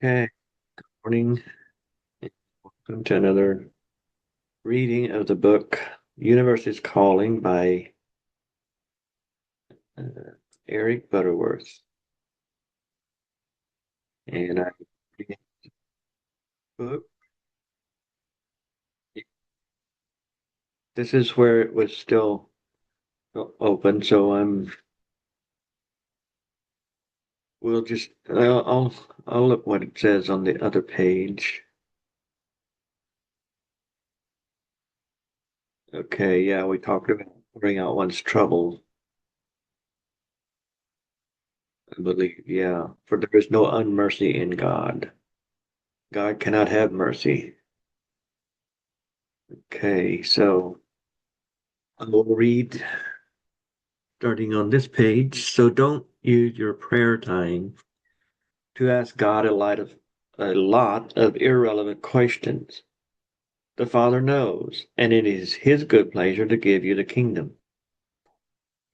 Okay, morning. Welcome to another reading of the book Universe is Calling by uh, Eric Butterworth. And I reading the book. This is where it was still open, so we'll just I'll look what it says on the other page. Okay, yeah, we talked about bring out one's trouble, I believe. Yeah, for there is no unmercy in God. God cannot have mercy. Okay, so I will read starting on this page. So don't use your prayer time to ask God a lot of irrelevant questions. The Father knows, and it is His good pleasure to give you the kingdom.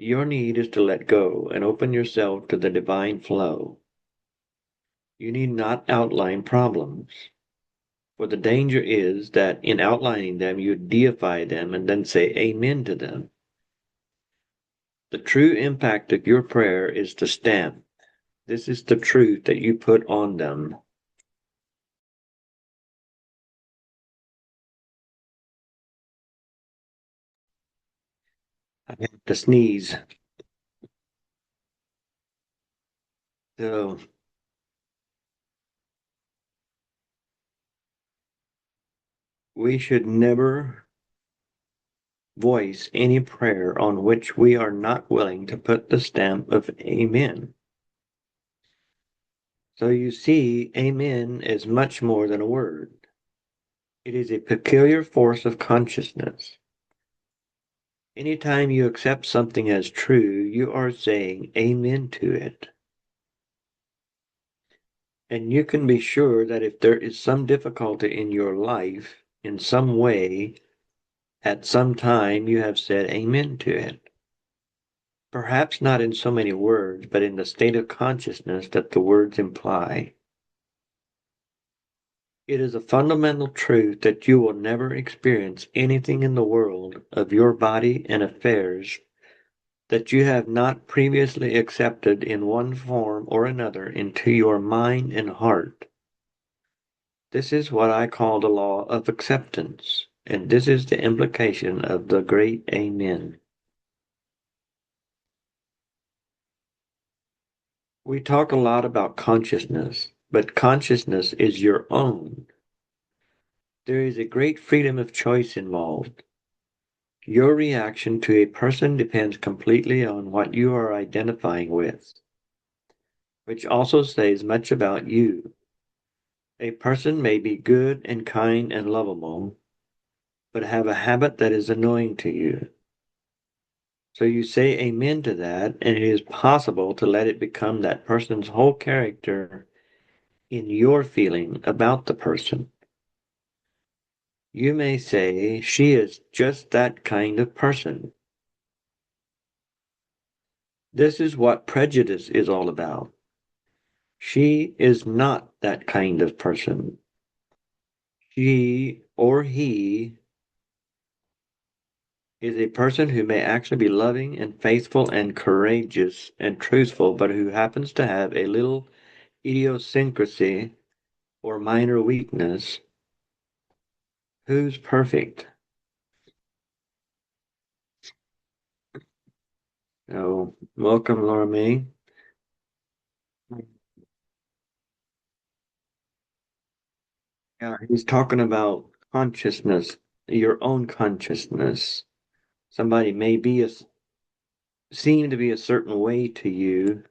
Your need is to let go and open yourself to the divine flow. You need not outline problems, for the danger is that in outlining them you deify them and then say amen to them. The true impact of your prayer is the stamp. This is the truth that you put on them. I have to sneeze. So we should never voice any prayer on which we are not willing to put the stamp of Amen. So you see, Amen is much more than a word. It is a peculiar force of consciousness. Anytime you accept something as true, you are saying Amen to it. And you can be sure that if there is some difficulty in your life, in some way, at some time, you have said Amen to it. Perhaps not in so many words, but in the state of consciousness that the words imply. It is a fundamental truth that you will never experience anything in the world of your body and affairs that you have not previously accepted in one form or another into your mind and heart. This is what I call the law of acceptance, and this is the implication of the great Amen. We talk a lot about consciousness, but consciousness is your own. There is a great freedom of choice involved. Your reaction to a person depends completely on what you are identifying with, which also says much about you. A person may be good and kind and lovable, but have a habit that is annoying to you. So you say amen to that, and it is possible to let it become that person's whole character in your feeling about the person. You may say, she is just that kind of person. This is what prejudice is all about. She is not that kind of person. She or he is a person who may actually be loving and faithful and courageous and truthful, but who happens to have a little idiosyncrasy or minor weakness. Who's perfect? Oh, welcome, Laura May. Yeah, he's talking about consciousness, your own consciousness. Somebody may seem to be a certain way to you,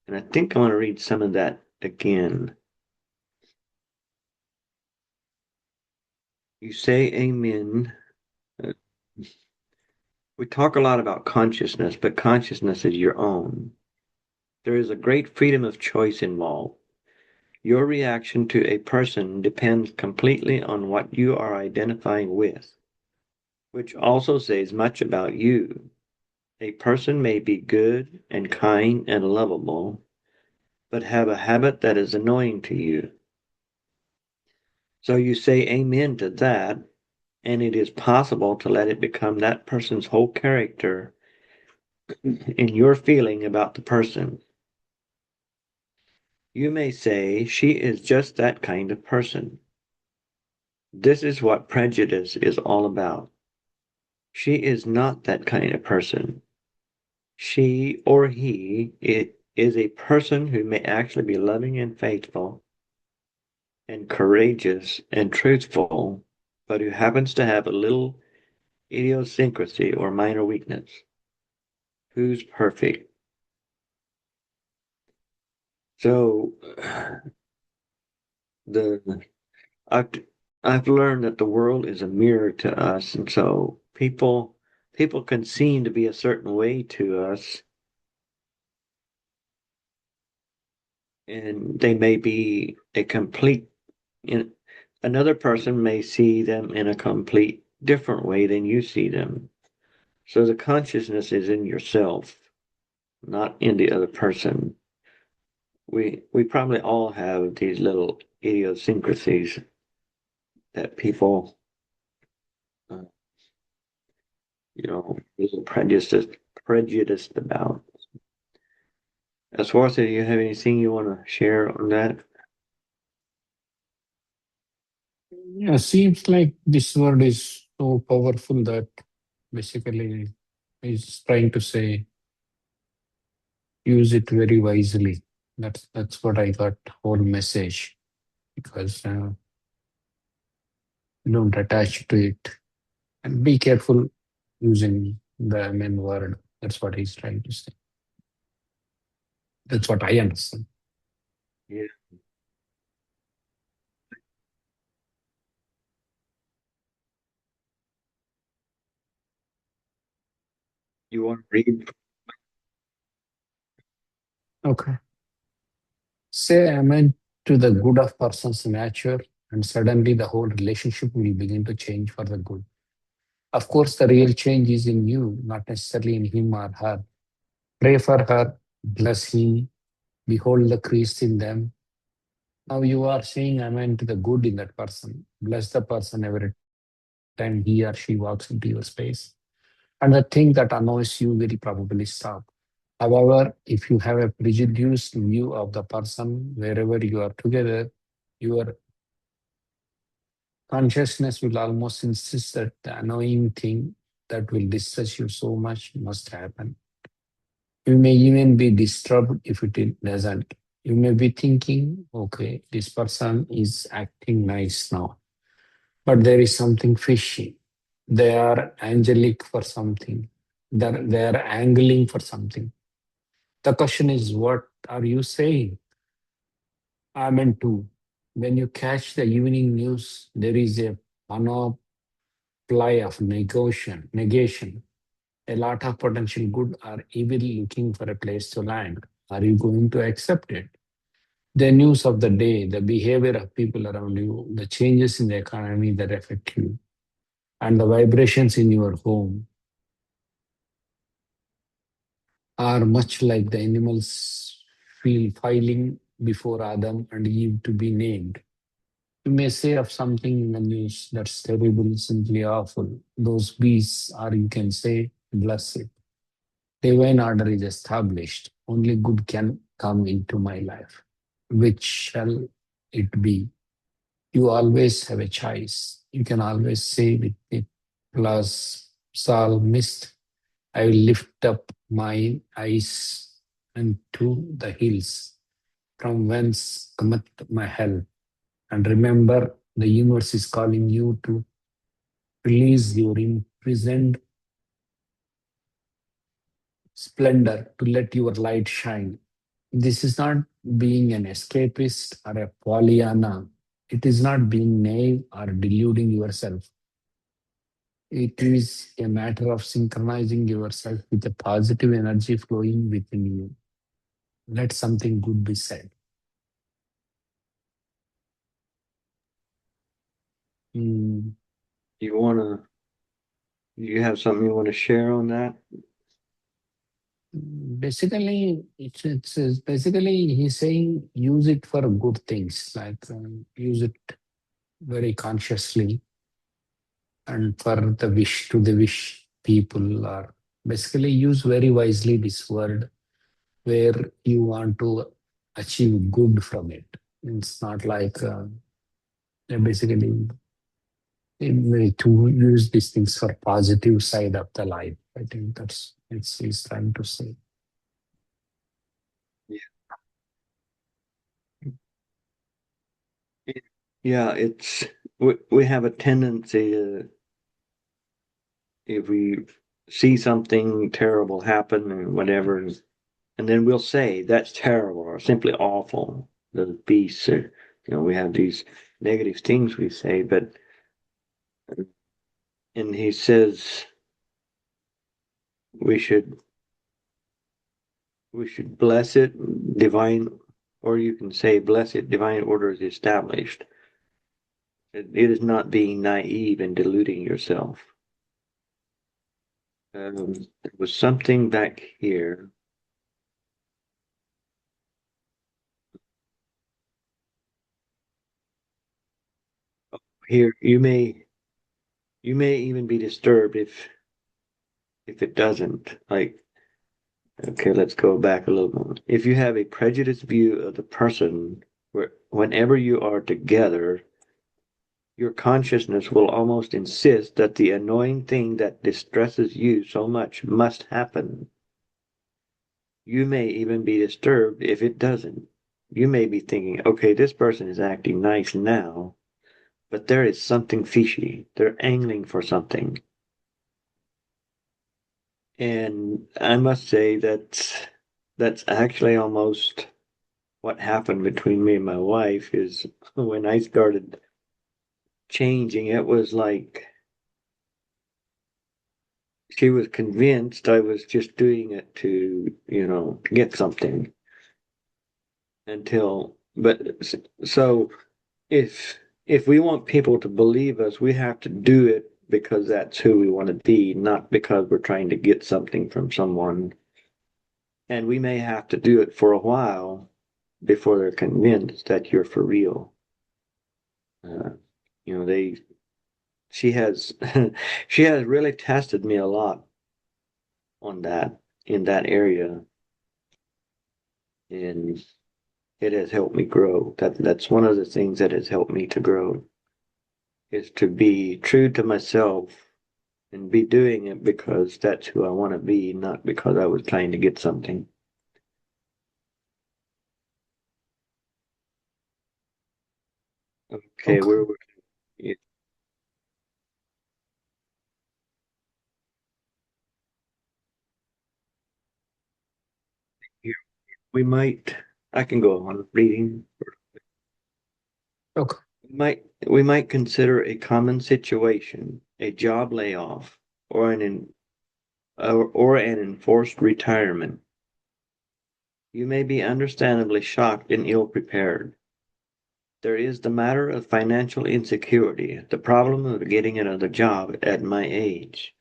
and I think I want to read some of that again. You say amen. Uh, We talk a lot about consciousness, but consciousness is your own. There is a great freedom of choice involved. Your reaction to a person depends completely on what you are identifying with, which also says much about you. A person may be good and kind and lovable, but have a habit that is annoying to you. So you say amen to that, and it is possible to let it become that person's whole character in your feeling about the person. You may say she is just that kind of person. This is what prejudice is all about. She is not that kind of person. She or he is a person who may actually be loving and faithful and courageous and truthful, but who happens to have a little idiosyncrasy or minor weakness. Who's perfect? So the I've I've learned that the world is a mirror to us, and so people can seem to be a certain way to us, and they may be a complete in another person may see them in a complete different way than you see them. So the consciousness is in yourself, not in the other person. We probably all have these little idiosyncrasies that people uh, little prejudiced about. As far as, do you have anything you want to share on that? Yeah, seems like this word is so powerful that basically is trying to say use it very wisely. That's what I got whole message because don't attach to it and be careful using the main word. That's what he's trying to say. That's what I understand. Yeah, you want to read? Okay. Say amen to the good of person's nature, and suddenly the whole relationship will begin to change for the good. Of course, the real change is in you, not necessarily in him or her. Pray for her, bless him, behold the Christ in them. Now you are saying amen to the good in that person. Bless the person every time he or she walks into your space. And the thing that annoys you very probably stop. However, if you have a prejudiced view of the person wherever you are together, your consciousness will almost insist that the annoying thing that will distress you so much must happen. You may even be disturbed if it doesn't. You may be thinking, okay, this person is acting nice now, but there is something fishy. They are angelic for something. They are angling for something. The question is, what are you saying? Amen to. When you catch the evening news, there is a panoply of negation. A lot of potential good or evil looking for a place to land. Are you going to accept it? The news of the day, the behavior of people around you, the changes in the economy that affect you, and the vibrations in your home are much like the animals feel filing before Adam and Eve to be named. You may say of something in the news that's terrible, simply awful. Those beasts, or you can say, bless it. Divine order is established. Only good can come into my life. Which shall it be? You always have a choice. You can always say with the plus psalmist, I will lift up my eyes unto the hills, from whence cometh my help. And remember, the universe is calling you to release your imprisoned splendor, to let your light shine. This is not being an escapist or a Pollyanna. It is not being naive or deluding yourself. It is a matter of synchronizing yourself with the positive energy flowing within you. Let something good be said. Mm, You want to? You have something you want to share on that? Basically, it's basically he's saying use it for good things, like use it. very consciously, and for the wish to the wish people, or basically use very wisely this word where you want to achieve good from it. It's not like basically to use these things for positive side of the life. I think that's it's he's trying to say. Yeah. Yeah, we have a tendency to, if we see something terrible happen or whatever, and then we'll say that's terrible or simply awful. The beast, or, we have these negative things we say, but and he says we should we should bless it, divine, or you can say bless it, divine order is established. It is not being naive and deluding yourself. There was something back here. Here, you may even be disturbed if it doesn't. Like, okay, let's go back a little more. If you have a prejudiced view of the person, whenever you are together, your consciousness will almost insist that the annoying thing that distresses you so much must happen. You may even be disturbed if it doesn't. You may be thinking, okay, this person is acting nice now, but there is something fishy. They're angling for something. And I must say that that's actually almost what happened between me and my wife is when I started changing, it was like she was convinced I was just doing it to, get something but so if if we want people to believe us, we have to do it because that's who we want to be, not because we're trying to get something from someone. And we may have to do it for a while before they're convinced that you're for real. Uh, they she has she has really tested me a lot on that in that area, and it has helped me grow. That's one of the things that has helped me to grow is to be true to myself and be doing it because that's who I want to be, not because I was trying to get something. Okay, Okay. we might. I can go on reading. Okay. We might consider a common situation, a job layoff, or an enforced retirement. You may be understandably shocked and ill prepared. There is the matter of financial insecurity, the problem of getting another job at my age.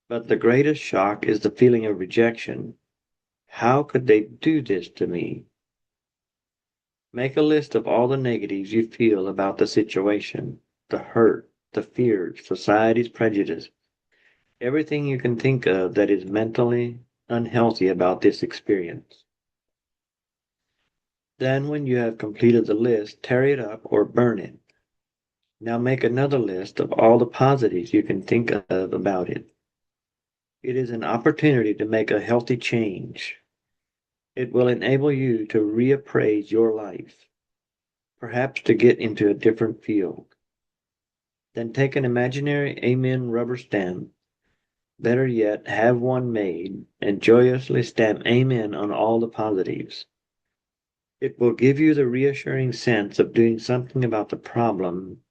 But the greatest shock is the feeling of rejection. How could they do this to me? Make a list of all the negatives you feel about the situation, the hurt, the fears, society's prejudice, everything you can think of that is mentally unhealthy about this experience. Then, when you have completed the list, tear it up or burn it. Now make another list of all the positives you can think of about it. It is an opportunity to make a healthy change. It will enable you to reappraise your life, perhaps to get into a different field. Then take an imaginary Amen rubber stamp. Better yet, have one made and joyously stamp Amen on all the positives. It will give you the reassuring sense of doing something about the problem,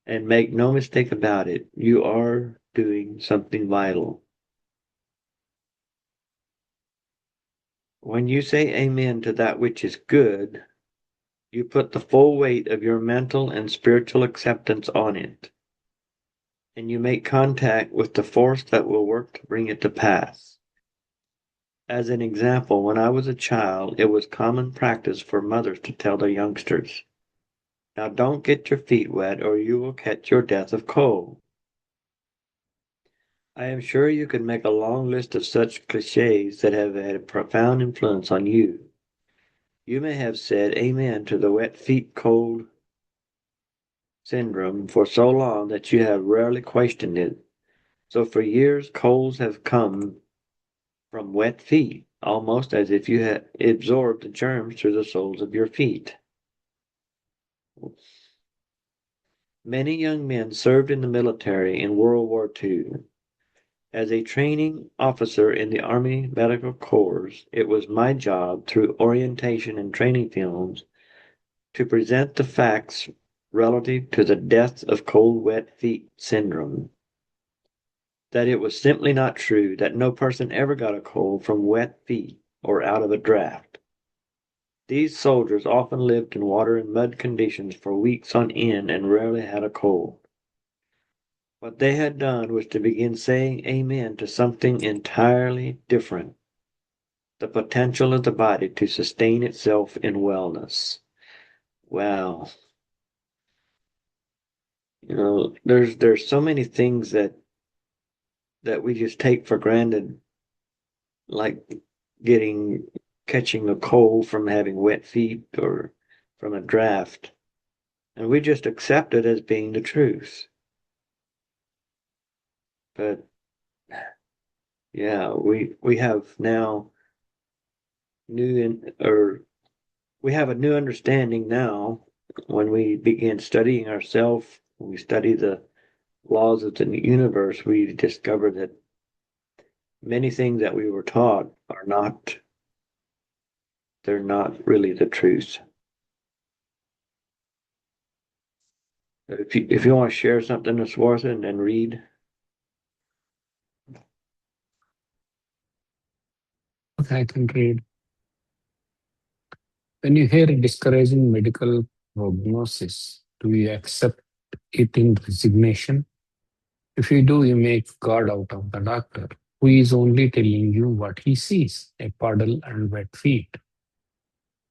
and make no mistake about it, you are doing something vital. When you say amen to that which is good, you put the full weight of your mental and spiritual acceptance on it, and you make contact with the force that will work to bring it to pass. As an example, when I was a child, it was common practice for mothers to tell their youngsters, Now don't get your feet wet or you will catch your death of cold. I am sure you could make a long list of such cliches that have had a profound influence on you. You may have said amen to the wet feet cold syndrome for so long that you have rarely questioned it. So for years, colds have come from wet feet, almost as if you had absorbed the germs through the soles of your feet. Many young men served in the military in World War II. As a training officer in the Army Medical Corps, it was my job, through orientation and training films, to present the facts relative to the death of cold wet feet syndrome. That it was simply not true, that no person ever got a cold from wet feet or out of a draft. These soldiers often lived in water and mud conditions for weeks on end and rarely had a cold. What they had done was to begin saying amen to something entirely different, the potential of the body to sustain itself in wellness. Wow. There's so many things that we just take for granted, like getting catching a cold from having wet feet or from a draft, and we just accept it as being the truth. But yeah, we have now new or we have a new understanding now when we begin studying ourselves, when we study the laws of the universe, we discover that many things that we were taught are not, they're not really the truth. If you want to share something that's worth it and then read. Okay, I can read. When you hear a discouraging medical prognosis, do you accept it in resignation? If you do, you make God out of the doctor, who is only telling you what he sees, a puddle and wet feet.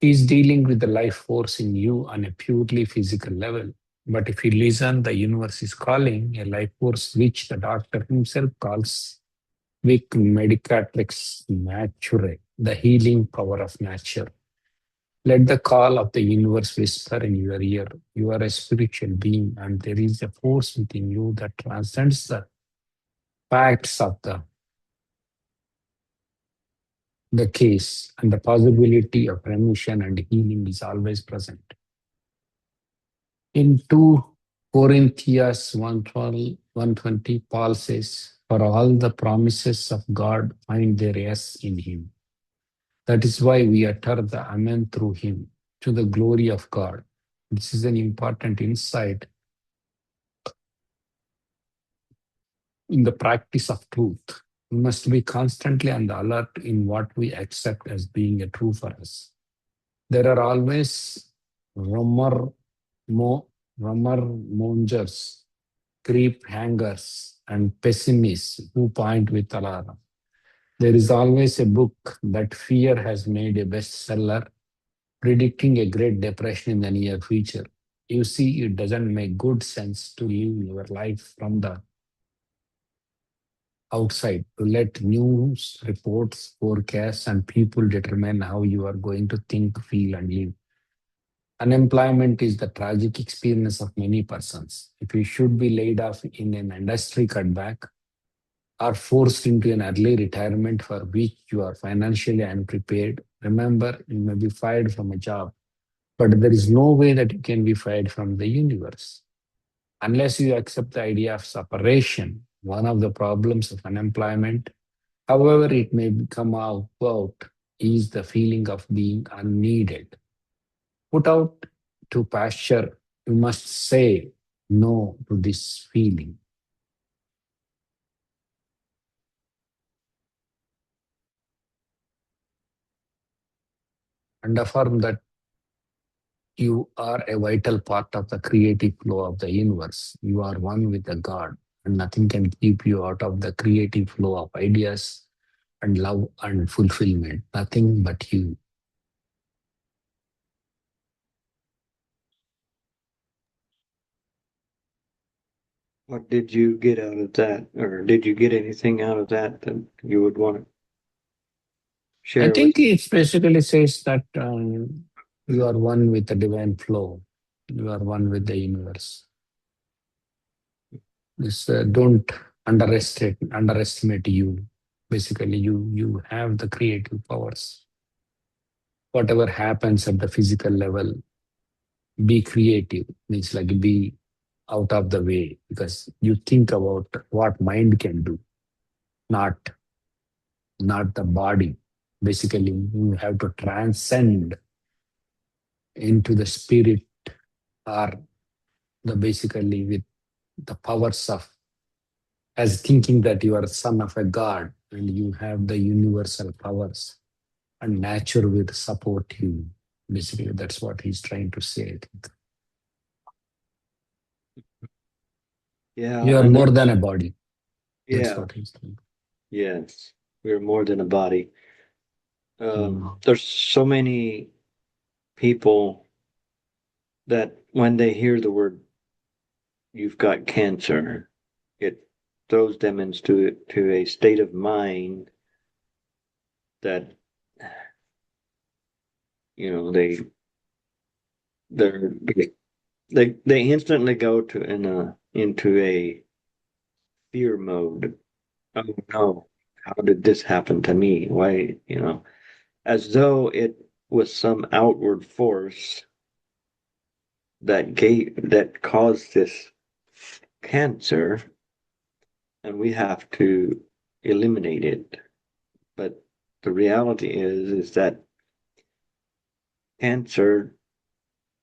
He is dealing with the life force in you on a purely physical level. But if you listen, the universe is calling, a life force which the doctor himself calls Vic Medicatrix Nature, the healing power of nature. Let the call of the universe whisper in your ear. You are a spiritual being, and there is a force within you that transcends the facts of the case, and the possibility of remission and healing is always present. In 2 Corinthians 1:20, Paul says, "For all the promises of God find their yes in him." That is why we utter the Amen through him, to the glory of God. This is an important insight in the practice of truth. We must be constantly on the alert in what we accept as being a true for us. There are always rumor, rumor mongers, creep hangers, and pessimists who point with alarm. There is always a book that fear has made a bestseller predicting a Great Depression in the near future. You see, it doesn't make good sense to live your life from the outside, to let news reports, forecasts, and people determine how you are going to think, feel, and live. Unemployment is the tragic experience of many persons. If you should be laid off in an industry cutback or forced into an early retirement for which you are financially unprepared, remember you may be fired from a job, but there is no way that you can be fired from the universe. Unless you accept the idea of separation, one of the problems of unemployment, however it may come out, is the feeling of being unneeded. Put out to pasture, you must say no to this feeling and affirm that you are a vital part of the creative flow of the universe. You are one with the God, and nothing can keep you out of the creative flow of ideas and love and fulfillment. Nothing but you. What did you get out of that? Or did you get anything out of that that you would want to I share with think me? it basically says that you are one with the divine flow. You are one with the universe. This don't underestimate you. Basically, you have the creative powers. Whatever happens at the physical level, be creative. Means like be out of the way because you think about what mind can do, not not the body. Basically, you have to transcend into the spirit or the basically with the powers of as thinking that you are son of a god and you have the universal powers and nature will support you. Basically, that's what he's trying to say. I think Yeah, you are and more than there's, a body. That's yeah, what he's saying. yes, we're more than a body. Mm. There's so many people that when they hear the word you've got cancer, it throws them into a state of mind that, you know, they're they instantly go to into a fear mode. Oh no, how did this happen to me? Why, as though it was some outward force that caused this cancer, and we have to eliminate it. But the reality is that cancer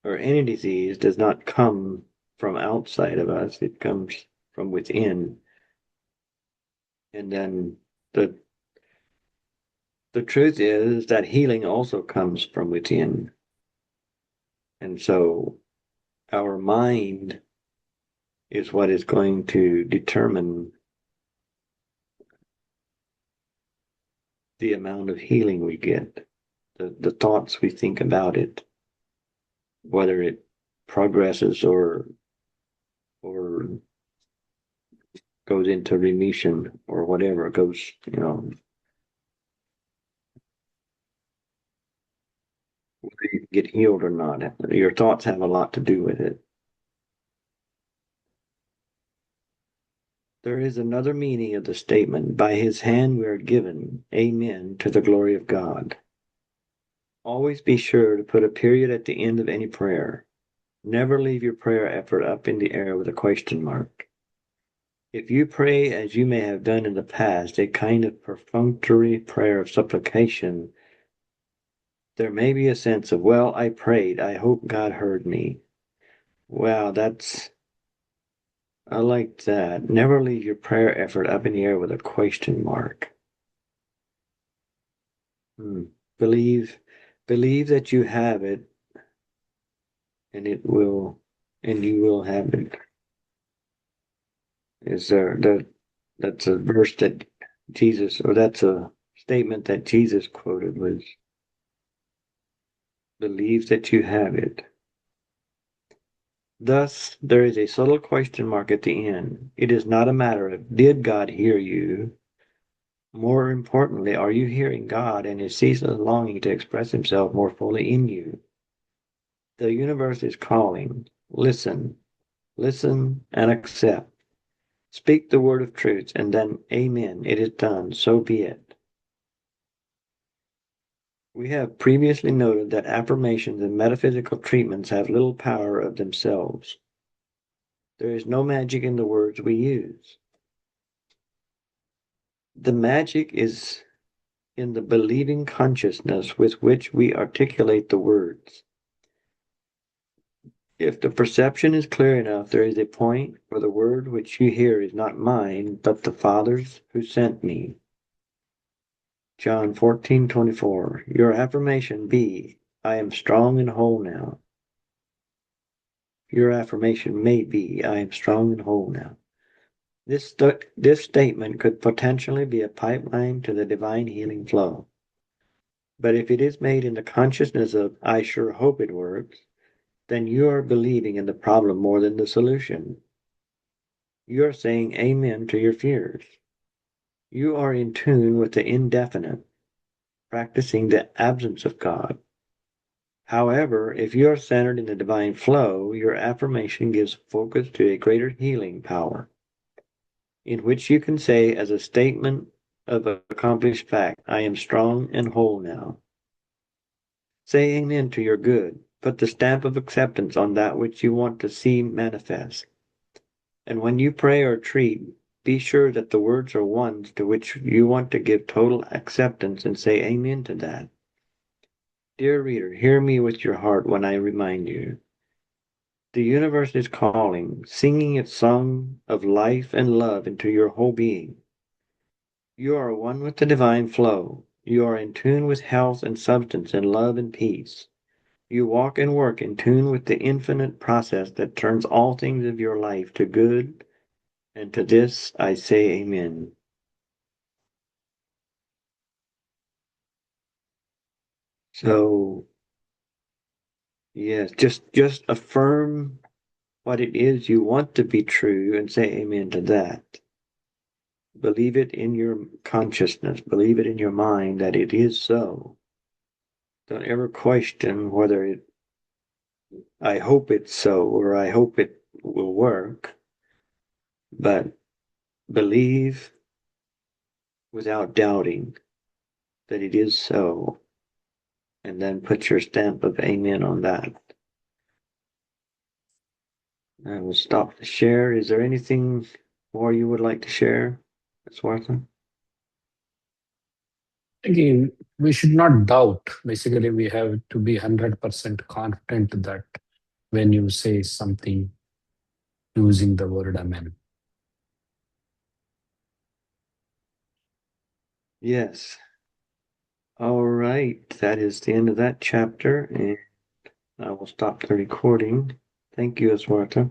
or any disease does not come from outside of us, it comes from within. And then the the truth is that healing also comes from within. And so our mind is what is going to determine the amount of healing we get, the thoughts we think about it, whether it progresses or goes into remission or whatever goes, whether you get healed or not. Your thoughts have a lot to do with it. There is another meaning of the statement, by his hand we are given, amen, to the glory of God. Always be sure to put a period at the end of any prayer. Never leave your prayer effort up in the air with a question mark. If you pray as you may have done in the past, a kind of perfunctory prayer of supplication, there may be a sense of, well, I prayed, I hope God heard me. Wow, I like that. Never leave your prayer effort up in the air with a question mark. Hmm. Believe, believe that you have it, and it will, and you will have it. Is there that's a verse that Jesus, or that's a statement that Jesus quoted was, believe that you have it. Thus, there is a subtle question mark at the end. It is not a matter of did God hear you? More importantly, are you hearing God and his ceaseless longing to express himself more fully in you? The universe is calling. Listen, listen and accept. Speak the word of truth, and then, amen, it is done, so be it. We have previously noted that affirmations and metaphysical treatments have little power of themselves. There is no magic in the words we use. The magic is in the believing consciousness with which we articulate the words. If the perception is clear enough, there is a point where the word which you hear is not mine, but the Father's who sent me. John 14:24. Your affirmation be, I am strong and whole now. Your affirmation may be, I am strong and whole now. This statement could potentially be a pipeline to the divine healing flow. But if it is made in the consciousness of, I sure hope it works, then you are believing in the problem more than the solution. You are saying amen to your fears. You are in tune with the indefinite, practicing the absence of God. However, if you are centered in the divine flow, your affirmation gives focus to a greater healing power, in which you can say, as a statement of accomplished fact, I am strong and whole now. Say amen to your good. Put the stamp of acceptance on that which you want to see manifest. And when you pray or treat, be sure that the words are ones to which you want to give total acceptance and say amen to that. Dear reader, hear me with your heart when I remind you. The universe is calling, singing its song of life and love into your whole being. You are one with the divine flow. You are in tune with health and substance and love and peace. You walk and work in tune with the infinite process that turns all things of your life to good, and to this I say amen. So, yes, just affirm what it is you want to be true and say amen to that. Believe it in your consciousness, believe it in your mind that it is so. Don't ever question whether I hope it's so or I hope it will work, but believe without doubting that it is so, and then put your stamp of amen on that. I will stop the share. Is there anything more you would like to share, Ms. Wartha? Again, we should not doubt. Basically, we have to be 100% confident that when you say something using the word amen. Yes. All right. That is the end of that chapter, and I will stop the recording. Thank you, Aswartha.